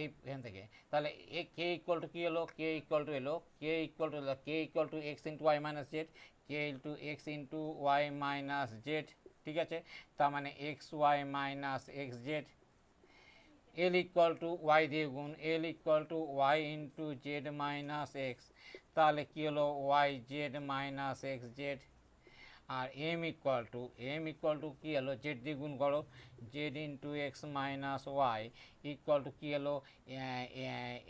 এইখান থেকে, তাহলে কে ইকুয়াল টু কী এলো, কে ইকুয়াল টু এলো, K equal to X into Y minus Z, K into X into Y minus Z, ঠিক আছে? তার মানে X Y minus X Z. L equal to Y দিয়ে গুণ, L equal to Y into Z minus X, তাহলে কী হলো Y Z minus X Z. আর এম ইকুয়াল টু কী হলো, জেড দিয়ে গুণ করো, Z into X minus Y equal to কী হলো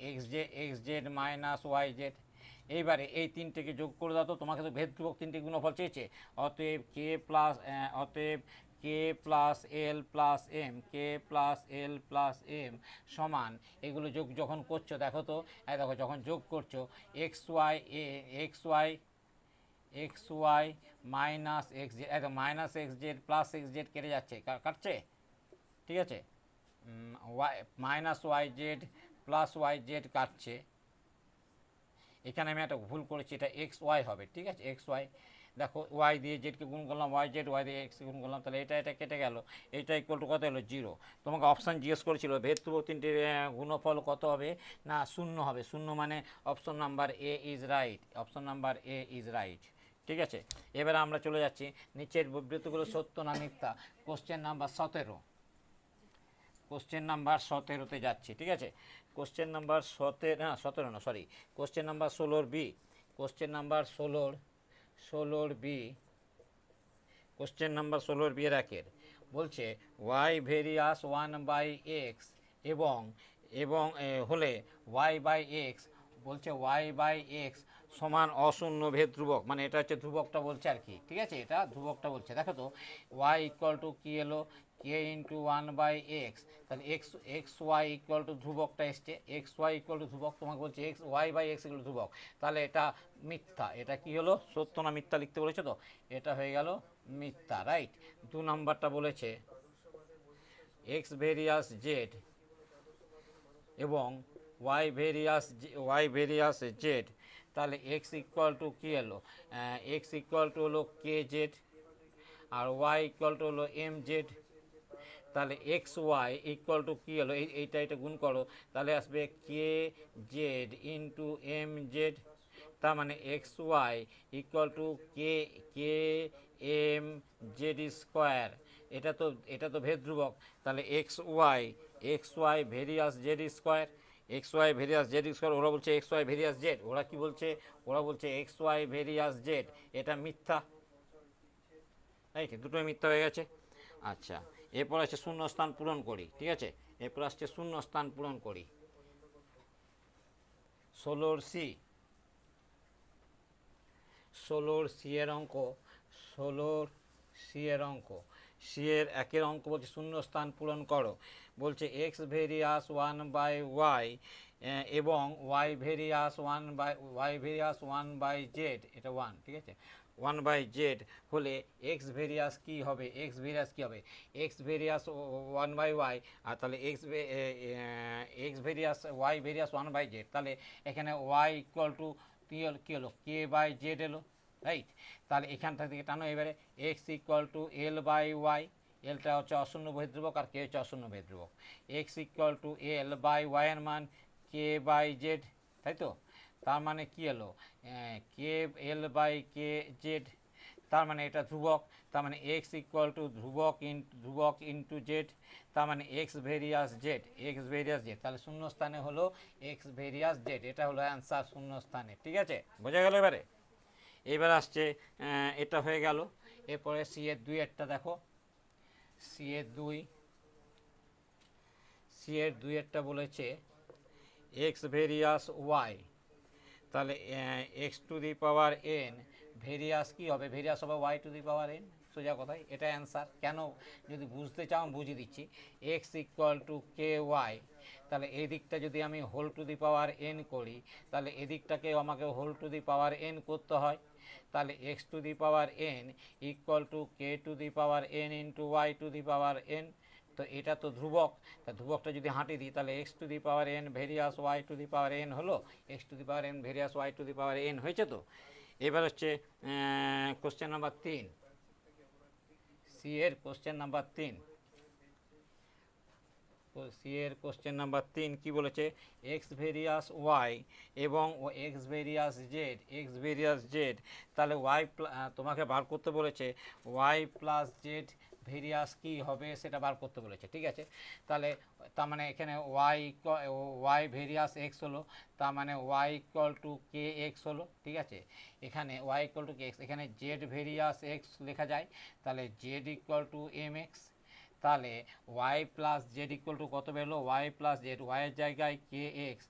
x Z minus Y Z. এইবারে এই তিনটেকে যোগ করে দাও তো, তোমাকে তো ভেদ ধ্রুবক তিনটে গুণফল চেয়েছে। অতএব k plus k plus L plus M, k plus L plus M সমান, এগুলো যোগ যখন করছো দেখো তো, দেখো যখন যোগ করছো X Y minus X Z, একদম minus X Z plus X Z কেটে যাচ্ছে, কাটছে, ঠিক আছে? Y minus Y Z plus Y Z কাটছে। এখানে আমি একটা ভুল করেছি, এটা এক্স ওয়াই হবে, ঠিক আছে? এক্স ওয়াই, দেখো ওয়াই দিয়ে জেডকে গুণ করলাম, ওয়াই দিয়ে এক্সকে গুণ করলাম, তাহলে এটা কেটে গেল, এইটা ইকুয়াল টু কত হলো, জিরো। তোমাকে অপশান জিজ্ঞেস করেছিল ভেদ ধ্রুবক তিনটির গুণফল কত হবে, না শূন্য হবে, শূন্য মানে option number A is right, option number A is right, ঠিক আছে? এবারে আমরা চলে যাচ্ছি নিচের বিবৃতিগুলো সত্য না মিথ্যা, কোশ্চেন নাম্বার 17, কোশ্চেন নাম্বার 17তে যাচ্ছি, ঠিক আছে? কোশ্চেন নাম্বার 17 না sorry, question number 16 B, question number 16 B, question number 16 B এর একের বলছে ওয়াই ভেরিয়াস 1/x এবং হলে ওয়াই বাই এক্স, বলছে ওয়াই বাই এক্স সমান অশূন্য ভেদ ধ্রুবক, মানে এটা হচ্ছে ধ্রুবকটা বলছে আর কি, ঠিক আছে? এটা ধ্রুবকটা বলছে, দেখো তো ওয়াই ইকুয়াল টু কী এলো, কে ইন্টু 1/x, তাহলে এক্স ওয়াই ইকুয়াল টু ধ্রুবকটা এসছে, এক্স ওয়াই ইকুয়াল টু ধ্রুবক, তোমাকে বলছে X Y by X equal ধ্রুবক, তাহলে এটা মিথ্যা। এটা কি হলো, সত্য না মিথ্যা লিখতে বলেছে, তো এটা হয়ে গেল মিথ্যা, রাইট? 2 নম্বরটা বলেছে এক্স ভেরিয়াস জেড এবং ওয়াই ভেরিয়াস জেড, তাহলে এক্স ইকুয়াল টু কী এলো, এক্স ইকুয়াল টু হলো কে জেড আর ওয়াই ইকুয়াল টু হলো এম জেড, তাহলে এক্স ওয়াই ইকুয়াল টু কী হলো, এটা গুণ করো, তাহলে আসবে K Z into M Z, তার মানে X Y equal to K M Z square. এটা তো ভেদ ধ্রুবক, তাহলে X Y varies Z square, X Y varies Z square, ওরা বলছে এক্স ওয়াই ভেরিয়াস জেড, ওরা কি বলছে, ওরা বলছে এক্স ওয়াই ভেরিয়াস জেড, এটা মিথ্যা, রাইট? দুটোই মিথ্যা হয়ে গেছে। আচ্ছা, এরপর আছে শূন্য স্থান পূরণ করি, ঠিক আছে? এরপর আসছে শূন্য স্থান পূরণ করি, 16 সি এর অঙ্ক, 16 সি এর অঙ্ক, সি এর একের অঙ্ক বলছে শূন্য স্থান পূরণ করো, বলছে এক্স ভেরিয়াস 1/y এবং ওয়াই ভেরিয়াস 1/z, এটা 1, ঠিক আছে? 1/z হলে এক্স ভেরিয়াস কী হবে, এক্স ভেরিয়াস 1/y, আর তাহলে x varies Y varies 1/z, তাহলে এখানে ওয়াই ইকুয়াল টু কী হলো, কে বাই জেড এলো, রাইট? তাহলে এখানটা থেকে টানো, এবারে X equal to L by Y, এলটা হচ্ছে অশূন্য ভেদ ধ্রুবক আর কে হচ্ছে অশূন্য ভেদ ধ্রুবক, x equal to L by Y এর মান কে বাই জেড, তাই তো? তার মানে কী এলো, কে এল বাই কে জেড, তার মানে এটা ধ্রুবক, তার মানে এক্স ইকুয়াল টু ধ্রুবক ইন্টু জেড, তার মানে এক্স ভেরিয়াস জেড, তাহলে শূন্য স্থানে হলো এক্স ভেরিয়াস জেড, এটা হলো অ্যান্সার শূন্য স্থানে, ঠিক আছে? বোঝা গেল? এবার আসছে এটা হয়ে গেল। এরপরে সি এর 2 এরটা দেখো, সি এর 2 এরটা বলেছে এক্স ভেরিয়াস ওয়াই, তাহলে x to the power N varies কি হবে, ভেরিয়াস হবে Y to the power N, সোজা কথাই এটা অ্যান্সার। কেন যদি বুঝতে চাও আমি বুঝিয়ে দিচ্ছি। X equal to K Y, তাহলে এই দিকটা যদি আমি whole to the power N করি, তাহলে এদিকটাকে আমাকে whole to the power N করতে হয়। তাহলে x to the power N equal to K to the power N into Y to the power N. তো এটা তো ধ্রুবক, তা ধ্রুবকটা যদি হাঁটি দিই তাহলে x to the power N varies y to the power n হলো, x to the power N varies y to the power n হয়েছে। তো এবার হচ্ছে কোশ্চেন নাম্বার 3, সি এর কোশ্চেন নাম্বার 3। সি এর কোশ্চেন নাম্বার 3 কি বলেছে, এক্স ভেরিয়াস ওয়াই এবং x varies Z, x varies Z, তাহলে ওয়াই তোমাকে বার করতে বলেছে ওয়াই প্লাস জেড ভেরিয়াস কি হবে সেটা বার করতে বলেছে, ঠিক আছে। তাহলে তার মানে এখানে ওয়াই ভেরিয়াস এক্স হলো, তার মানে y equal to k x হলো, ঠিক আছে। এখানে y equal to k x, এখানে জেড ভেরিয়াস এক্স লেখা যায়, তাহলে Z equal to m x. তাহলে Y plus z equal to কত বেরোলো, ওয়াই প্লাস জেড, ওয়াইয়ের জায়গায় কে এক্স,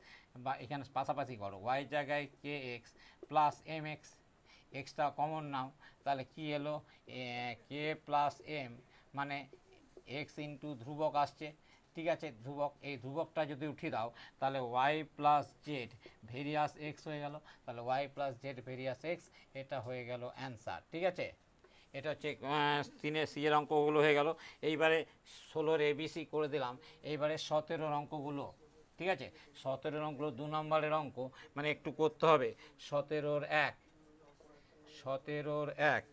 বা এখানে পাশাপাশি করো, ওয়াইয়ের জায়গায় k x plus m x, এক্সটা কমন নাও, তাহলে কি এলো কে প্লাস এম, মানে এক্স ইন্টু ধ্রুবক আসছে, ঠিক আছে, ধ্রুবক। এই ধ্রুবকটা যদি উঠিয়ে দাও তাহলে Y plus Z varies X হয়ে গেল, তাহলে Y plus Z varies X, এটা হয়ে গেল অ্যান্সার, ঠিক আছে। এটা হচ্ছে 3 সি এর অঙ্কগুলো হয়ে গেল। এইবারে 16 এবিসি করে দিলাম, এইবারে 17 অঙ্কগুলো, ঠিক আছে। 17 অঙ্কগুলো 2 নম্বরের অঙ্ক, মানে একটু করতে হবে। 17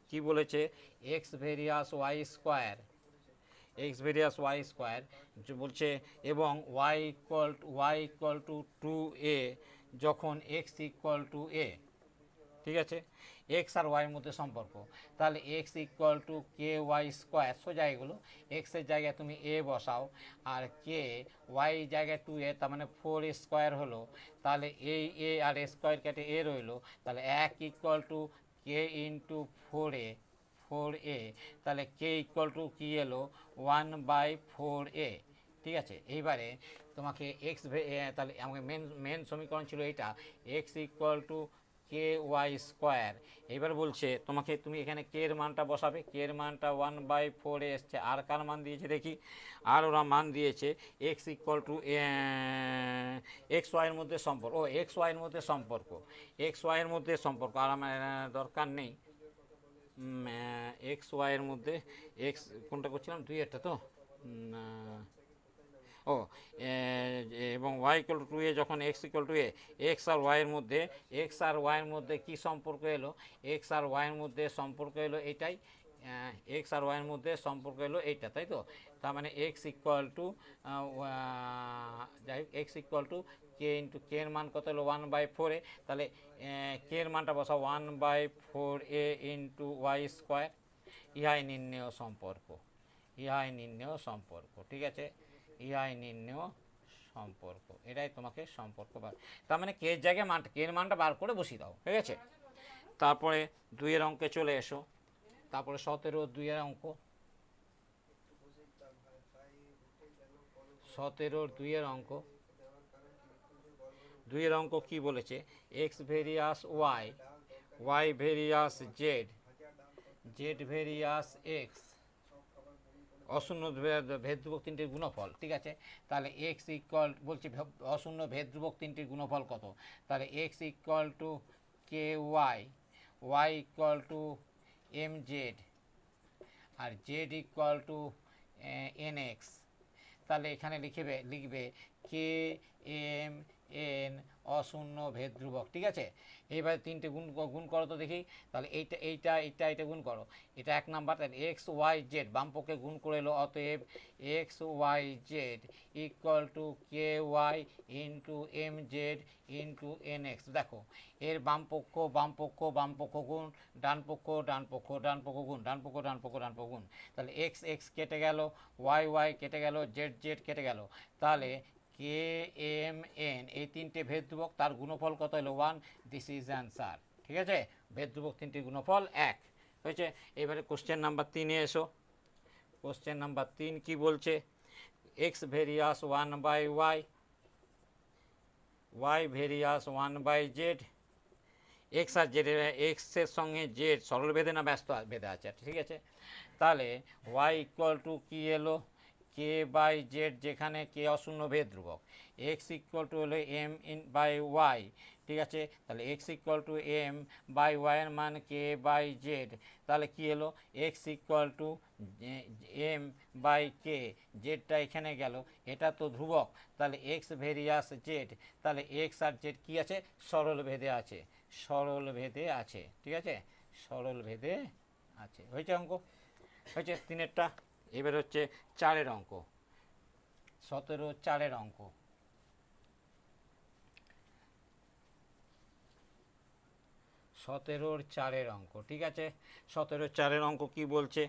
কি বলেছে, x varies Y square, X varies Y square বলছে, এবং ওয়াই ইকুয়াল টু 2a যখন এক্স ইকুয়াল টু এ, ঠিক আছে। এক্স আর ওয়াইয়ের মধ্যে সম্পর্ক, তাহলে x equal to K Y square, সোজা এগুলো এক্সের জায়গায় তুমি এ বসাও, আর কে ওয়াই জায়গায় 2a, তার মানে 4 স্কোয়ার হলো, তাহলে এই এ আর স্কোয়ার কেটে এ রইলো, তাহলে 1 equal to K into 4a, তাহলে কে ইকুয়াল টু কী এলো 1/4a, ঠিক আছে। এইবারে তোমাকে এক্স, তাহলে আমাকে মেন সমীকরণ ছিল এইটা, X equal to K Y square. এবার বলছে তোমাকে, তুমি এখানে কে এর মানটা বসাবে, কে এর মানটা 1/4 এসছে, আর কার মান দিয়েছে দেখি, আর ওরা মান দিয়েছে এক্স ইকুয়াল টু এক্স ওয়াইয়ের মধ্যে সম্পর্ক, এক্স ওয়াইয়ের মধ্যে সম্পর্ক, এক্স ওয়াইয়ের মধ্যে সম্পর্ক, আর আমার দরকার নেই এক্স ওয়াইয়ের মধ্যে, এক্স কোনটা করছিলাম 2 তো এবং ওয়াই ইকুয়াল টু 2a যখন x equal to a, x আর ওয়াইয়ের মধ্যে কী সম্পর্ক এলো, এক্স আর ওয়াইয়ের মধ্যে সম্পর্ক এলো এটাই, এক্স আর ওয়াইয়ের মধ্যে সম্পর্ক এলো এইটা, তাই তো। তার মানে এক্স ইকুয়াল টু, যাই হোক, x equal to K into k এর মান কত হলো 1/4a, তাহলে কে এর মানটা বসা 1/4a ইন্টু ওয়াই স্কোয়ার, ইহাই নির্ণেয় সম্পর্ক, ইহাই নির্ণেয় সম্পর্ক, ঠিক আছে, ইহাই নির্ণেয় সম্পর্ক, এটাই তোমাকে সম্পর্ক বার, তার মানে কে এর জায়গায় মানটা, কে এর মানটা বার করে বসিয়ে দাও, ঠিক আছে। তারপরে 2 অঙ্কে চলে এসো, তারপরে 17 অঙ্ক, 17 অঙ্ক, 2 অঙ্ক কি বলেছে, x varies y, y varies z, Z varies x, অশূন্য ভেদধ্রুবক 3টির গুণফল, ঠিক আছে। তাহলে এক্স ইকুয়াল বলছি অশূন্য ভেদধ্রুবক 3টির গুণফল কত, তাহলে x equal to K Y, Y equal to M Z, আর Z equal to N X. তাহলে এখানে লিখবে কে এম এন অশূন্য ভেদধ্রুবক, ঠিক আছে। এইবারে 3টে গুণ করো তো দেখি, তাহলে এইটা গুণ করো, এটা 1 নাম্বার, তাহলে এক্স ওয়াই জেড বাম পক্ষে গুণ করে এলো, অতএব X Y Z equal to K Y into M Z into N X. দেখো এর বাম পক্ষ গুণ, ডান পক্ষ গুণ, ডান পক্ষ গুণ, তাহলে এক্স কেটে গেল, ওয়াই কেটে গেল, জেড কেটে গেল, তাহলে কে এম এন এই 3টে ভেদধ্রুবক, তার গুণফল কত হলো 1, দিস ইজ অ্যান্সার, ঠিক আছে। ভেদধ্রুবক 3টির গুণফল 1 হয়েছে। এবারে কোশ্চেন নাম্বার 3-এ এসো, কোশ্চেন নাম্বার 3 কি বলছে, x varies 1/y, y varies 1/z x আর জেড, এক্সের সঙ্গে জেড সরল ভেদে না ব্যস্ত ভেদে আছে, ঠিক আছে। তাহলে ওয়াই ইকুয়াল টু কী এলো, কে বাই জেড, যেখানে কে অশূন্য ভেদ ধ্রুবক। এক্স ইকুয়াল টু হলো এম ইন বাই ওয়াই, ঠিক আছে। তাহলে x equal to m by ওয়াইয়ের মান কে বাই জেড, তাহলে কী এলো, x equal to m by k, জেডটা এখানে গেল, এটা তো ধ্রুবক, তাহলে এক্স ভেরিয়াস জেড, তাহলে এক্স আর জেড কী আছে, সরল ভেদে আছে, সরল ভেদে আছে, ঠিক আছে, সরল ভেদে আছে। হয়েছে অঙ্ক, হয়েছে তিনেরটা। এবার হচ্ছে 4-এর অঙ্ক, 17 4-এর অঙ্ক। 17 4-এর অঙ্ক, ঠিক আছে। 17 4-এর অঙ্ক কি বলছে,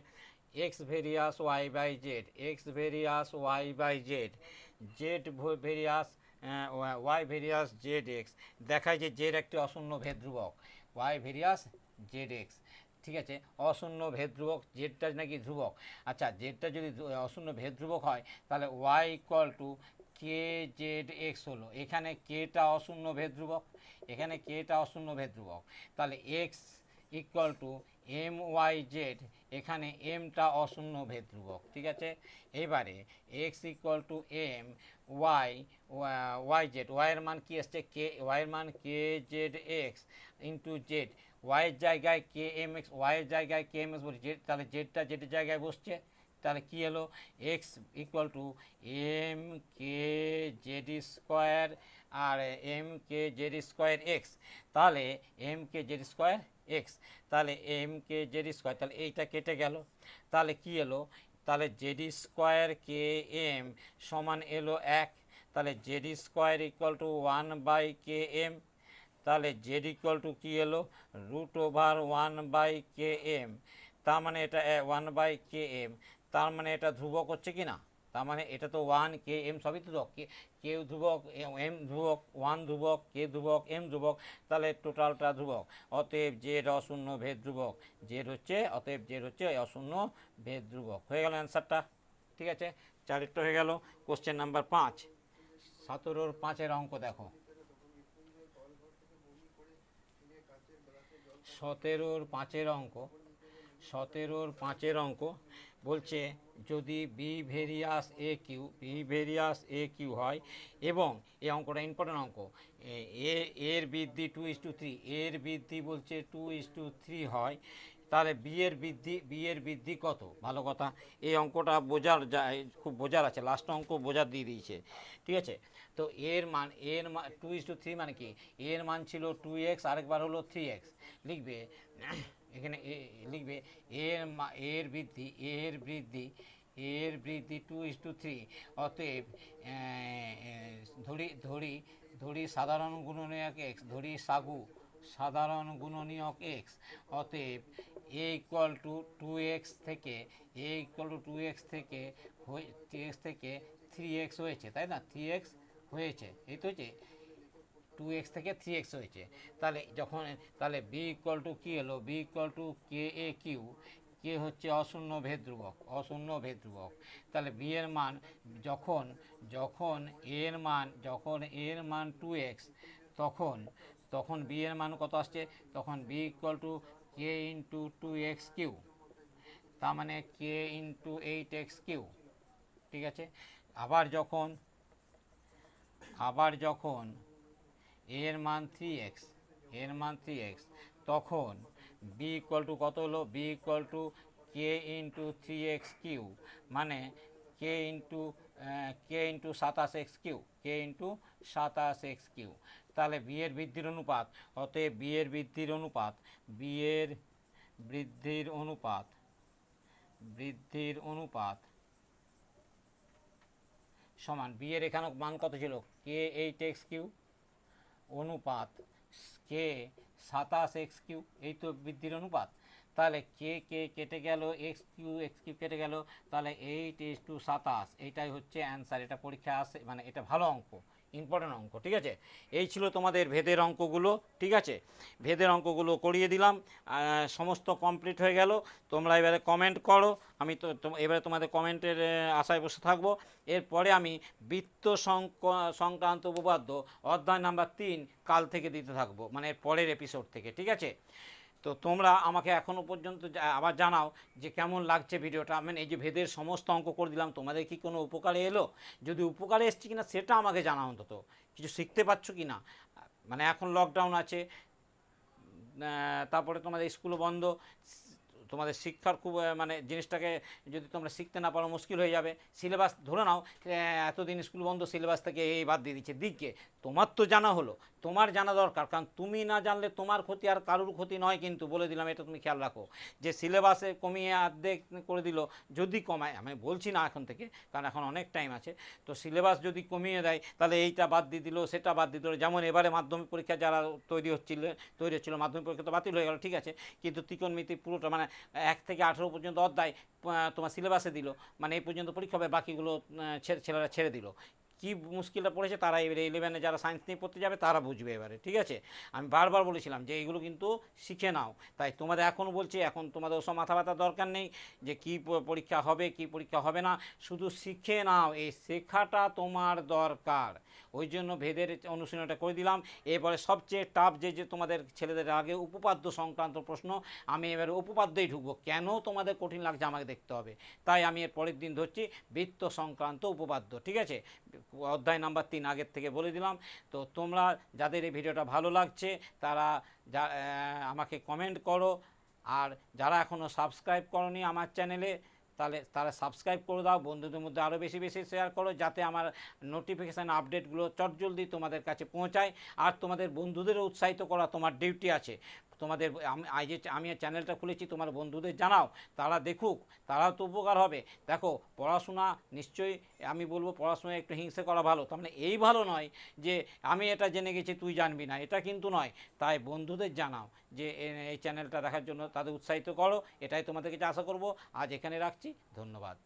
x varies Y by Z, x varies Y by Z, Z varies Y varies Z X, দেখায় যে জেড একটি অশূন্য ভেদ ধ্রুবক, ওয়াই ভেরিয়াস জেড এক্স, ঠিক আছে, অশূন্য ভেদ ধ্রুবক, জেডটা নাকি ধ্রুবক। আচ্ছা, জেডটা যদি অশূন্য ভেদ ধ্রুবক হয়, তাহলে Y equal to K Z X হলো, এখানে কেটা অশূন্য ভেদ ধ্রুবক, এখানে কেটা অশূন্য ভেদ ধ্রুবক, তাহলে x equal to M Y Z, এখানে এমটা অশূন্য ভেদ ধ্রুবক, ঠিক আছে। এবারে X equal to M Y Y Z, ওয়াইয়ের মান কী আসছে, কে, ওয়াইয়ের মান K Z X into Z, ওয়াইয়ের জায়গায় কে এম এক্স, ওয়াইয়ের জায়গায় কে এম এক্স বলছে জেড, তাহলে জেডটা জেডের জায়গায় বসছে, তাহলে কী এলো, x equal to M K Z square আর M K Z square X, তাহলে M K Z square X, তাহলে এম কে জেড স্কোয়ার, তাহলে এইটা কেটে গেল, তাহলে কী এলো, তাহলে জেড স্কোয়ার কে এম সমান এলো 1, তাহলে Z square equal to 1 by K M, তাহলে জেড ইকুয়াল টু কী এলো, √1/km, তার মানে এটা 1 বাই কে এম, তার মানে এটা ধ্রুবক হচ্ছে কি না, তার মানে এটা তো 1 কে এম সবই ধ্রুবক, কে ধ্রুবক, এম ধ্রুবক, 1 ধ্রুবক, কে ধ্রুবক, এম ধ্রুবক, তাহলে টোটালটা ধ্রুবক, অতএব জেড অশূন্য ভেদ ধ্রুবক, জেড হচ্ছে, অতএব জেড হচ্ছে অশূন্য ভেদ ধ্রুবক। হয়ে গেল অ্যান্সারটা, ঠিক আছে, 4-এরটা হয়ে গেল। কোশ্চেন নাম্বার 5, 17 5-এর অঙ্ক দেখো। 17 5-এর অঙ্ক, 17 5-এর অঙ্ক বলছে যদি বি ভেরিয়াস এ কিউ, বি ভেরিয়াস এ কিউ হয় এবং এই অঙ্কটা ইম্পর্টেন্ট অঙ্ক, এর বৃদ্ধি 2:3, এর বৃদ্ধি বলছে 2:3 হয়, তাহলে বি এর বৃদ্ধি কত, ভালো কথা, এই অঙ্কটা বোঝার যায়, খুব বোঝার আছে, লাস্ট অঙ্ক বোঝার দিয়ে দিয়েছে, ঠিক আছে। তো এর মান 2:3 মানে কি, এর মান ছিল 2x, আরেকবার হলো 3x, লিখবে এখানে লিখবে এর বৃদ্ধি, এর বৃদ্ধি 2:3, অতএব ধরি সাধারণ গুণনীয়ক এক্স, ধরি সাধারণ গুণনীয়ক এক্স, অতএব এ ইকুয়াল টু 2x থেকে, এ ইকুয়াল টু 2x থেকে 3x হয়েছে, তাই না, 3x হয়েছে, এই তো হয়েছে, 2x থেকে 3x হয়েছে, তাহলে যখন, তাহলে বি ইকুয়াল টু কী হলো, B equal to k a q, k হচ্ছে অশূন্য ভেদ ধ্রুবক, অশূন্য ভেদ ধ্রুবক, তাহলে বি এর মান যখন, যখন এর মান 2x, তখন বি এর মান কত আসছে, তখন B equal to K into 2x Q, তার মানে কে ইন্টু 8x কিউ, ঠিক আছে। আবার যখন এর মান 3x, তখন বি ইকুয়াল টু কত হলো, B equal to K into 3x Q, মানে K into 27x Q, K into 27x Q, তাহলে বি এর বৃদ্ধির অনুপাত, অতএব বি এর বৃদ্ধির অনুপাত সমান, বি এর এখানে মান কত ছিল, কে 8x কিউ অনুপাত কে 27x কিউ, এই তো বৃদ্ধির অনুপাত, তাহলে কে কেটে গেল, এক্স কিউ কেটে গেল, তাহলে 8:27, এইটাই হচ্ছে অ্যান্সার, এটা পরীক্ষা আসে, মানে এটা ভালো অঙ্ক, ইম্পর্টেন্ট অঙ্ক, ঠিক আছে। এই ছিল তোমাদের ভেদের অঙ্কগুলো, ঠিক আছে। ভেদের অঙ্কগুলো করিয়ে দিলাম, সমস্ত কমপ্লিট হয়ে গেল। তোমরা এবারে কমেন্ট করো, আমি তো এবারে তোমাদের কমেন্টের আশায় বসে থাকবো। এরপরে আমি বৃত্ত সংক্রান্ত উপপাদ্য অধ্যায় নাম্বার 3 কাল থেকে দিতে থাকবো, মানে পরের এপিসোড থেকে, ঠিক আছে। তো তোমরা আমাকে এখনও পর্যন্ত আবার জানাও যে কেমন লাগছে ভিডিওটা। মানে এই যে ভেদের সমস্ত অঙ্ক করে দিলাম, তোমাদের কি কোনো উপকারে এলো? যদি উপকারে এসছে কিনা সেটা আমাকে জানাও, অন্তত কিছু শিখতে পারছো কি না। মানে এখন লকডাউন আছে, তারপরে তোমাদের স্কুলও বন্ধ, তোমাদের শিক্ষার খুব মানে জিনিসটাকে যদি তোমরা শিখতে না পারো মুশকিল হয়ে যাবে। সিলেবাস ধরে নাও এতদিন স্কুল বন্ধ, সিলেবাস থেকে এই বাদ দিয়ে দিচ্ছে দিকে, তোমার তো জানা হলো, তোমার জানা দরকার, কারণ তুমি না জানলে তোমার ক্ষতি আর কারুর ক্ষতি নয়, কিন্তু বলে দিলাম এটা তুমি খেয়াল রাখো। যে সিলেবাসে কমিয়ে অর্ধেক করে দিল, যদি কমায়, আমি বলছি না এখন থেকে, কারণ এখন অনেক টাইম আছে, তো সিলেবাস যদি কমিয়ে দেয় তাহলে এইটা বাদ দিয়ে দিল, সেটা বাদ দিয়ে দিল। যেমন এবারে মাধ্যমিক পরীক্ষা যারা তৈরি হচ্ছিল মাধ্যমিক পরীক্ষা তো বাতিল হয়ে গেল, ঠিক আছে, কিন্তু ত্রিকোণমিতি পুরোটা মানে 1 থেকে 18 পর্যন্ত অধ্যায় তোমার সিলেবাসে দিল, মানে এই পর্যন্ত পরীক্ষা হবে, বাকিগুলো ছেলেরা ছেড়ে দিল। কী মুশকিলটা পড়েছে তারা এবারে 11-এ যারা সায়েন্স নিয়ে পড়তে যাবে তারা বুঝবে এবারে, ঠিক আছে। আমি বারবার বলেছিলাম যে এইগুলো কিন্তু শিখে নাও, তাই তোমাদের এখনও বলছি, এখন তোমাদের ওসব মাথা ব্যথার দরকার নেই যে কী পরীক্ষা হবে কী পরীক্ষা হবে না, শুধু শিখে নাও, এই শেখাটা তোমার দরকার। ওই জন্য ভেদের অনুশীলনটা করে দিলাম। এরপরে সবচেয়ে টাফ যে তোমাদের ছেলেদের আগে উপপাদ্য সংক্রান্ত প্রশ্ন, আমি এবারে উপপাদ্যেই ঢুকবো, কেন তোমাদের কঠিন লাগছে আমাকে দেখতে হবে। তাই আমি এর পরের দিন ধরছি বৃত্ত সংক্রান্ত উপপাদ্য, ঠিক আছে, অধ্যায় নাম্বার 3 আগের থেকে বলে দিলাম। তো তোমরা যাদের এই ভিডিওটা ভালো লাগছে তারা আমাকে কমেন্ট করো, আর যারা এখনও সাবস্ক্রাইব করনি আমার চ্যানেলে তারা সাবস্ক্রাইব করে দাও, বন্ধুদের মধ্যে আরও বেশি বেশি শেয়ার করো, যাতে আমার নোটিফিকেশান আপডেটগুলো চটজলদি তোমাদের কাছে পৌঁছায়। আর তোমাদের বন্ধুদেরও উৎসাহিত করা তোমার ডিউটি আছে। তোমাদের আমি চ্যানেলটা খুলেছি, তোমার বন্ধুদের জানাও, তারা দেখুক, তারাও তো উপকার হবে। দেখো পড়াশোনা নিশ্চয়ই, আমি বলবো পড়াশোনায় একটু হিংসে করা ভালো, তার মানে এই ভালো নয় যে আমি এটা জেনে গেছি তুই জানবি না, এটা কিন্তু নয়। তাই বন্ধুদের জানাও যে এই চ্যানেলটা দেখার জন্য, তাদের উৎসাহিত করো, এটাই তোমাদের কাছে আশা করব। আজ এখানে রাখছি, ধন্যবাদ।